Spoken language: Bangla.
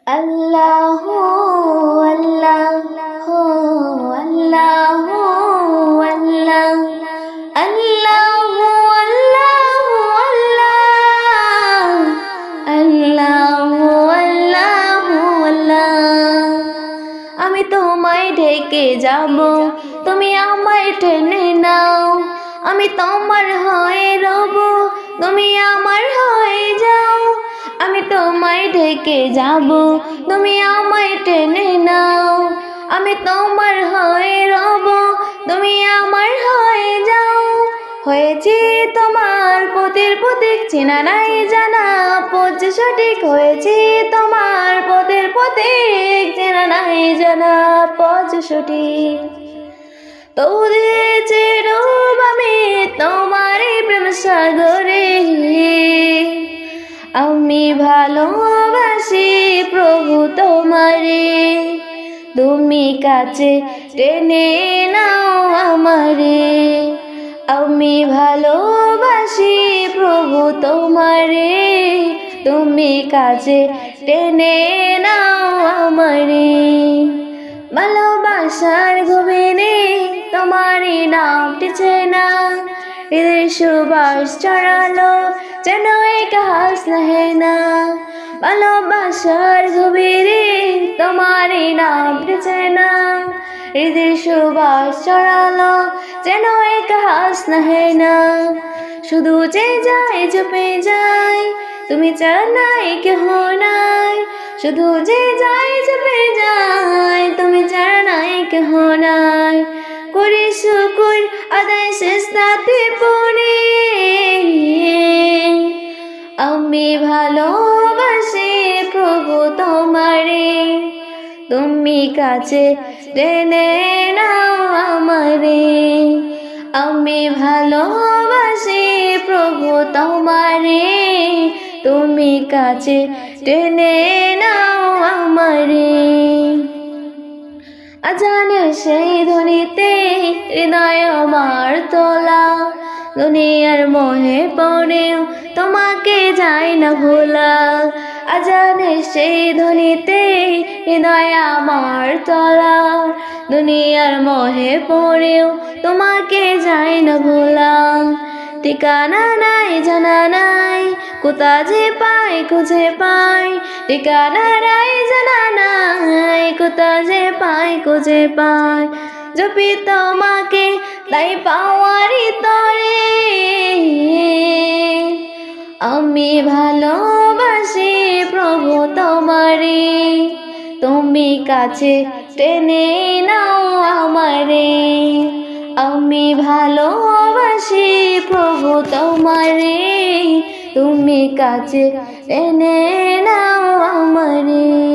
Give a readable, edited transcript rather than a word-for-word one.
আল্লাহু আল্লাহু আল্লাহু আল্লাহ আল্লাহু আল্লাহু আল্লাহু আল্লাহু আল্লাহ। আমি তোমায় ঢেকে যাব, তুমি আমায় টেনে নাও। আমি তোমার হয়ে রব, তুমি আমার হয়ে যাও। আমি তোমায় ঢেকে যাব, তুমি আমায় টেনে নাও। আমি তোমার হয়ে রব, তুমি আমার হয়ে যাও। হয়েছি তোমার পথের পথিক, চেনা নাই জানা পথ সঠিক। হয়েছি তোমার পথের পথিক, চেনা নাই জানা পথ সঠিক। তবু দিয়েছি ডুব আমি তোমারই প্রেম সাগরে। আমি ভালোবাসি প্রভু তোমারে, তুমি কাছে টেনে নাও আমারে। আমি ভালোবাসি প্রভু তোমারে, তুমি কাছে টেনে নাও আমারে। ভালোবাসার গভীরে তোমারই নামটি চেনা, হৃদয় সুবাস ছড়ালো যেন এক হাসনা হেনা। ভালোবাসার গভীরে তোমারই নামটি চেনা, হৃদয় সুবাস ছড়ালো যেন এক হাসনা হেনা। শুধু যে যায় চুপে যায়, তুমি ছাড়া নাই কেহ নাই। শুধু যে যায় চুপে যায়, তুমি ছাড়া নাই কেহ নাই। করি শুকুর আদায় শেষদাতে পড়ে, আমি ভালোবাসি প্রভু তোমারে, তুমি কাছে টেনে নাও আমারে। আমি ভালোবাসি প্রভু তোমারে, তুমি কাছে টেনে নাও আমারে। আজানের সেই ধ্বনিতে হৃদয় আমার তোলা, দুনিয়ার মোহে পড়েও তোমাকে যাই না ভোলা। আজানের সেই ধ্বনিতে হৃদয় আমার তোলা, দুনিয়ার মোহে পড়েও তোমাকে যাই না ভোলা। ঠিকানা নাই জানা নাই, কোথা যে পাই খুঁজে পাই। ঠিকানা নাই জানা নাই, কোথা যে পাই খুঁজে পাই। জপি তোমাকে তাই পাওয়ারি তরে, আমি ভালোবাসি প্রভু তোমারে, তুমি কাছে টেনে নাও আমারে। আমি ভালোবাসি প্রভু তোমারে, তুমি কাছে টেনে নাও আমারে।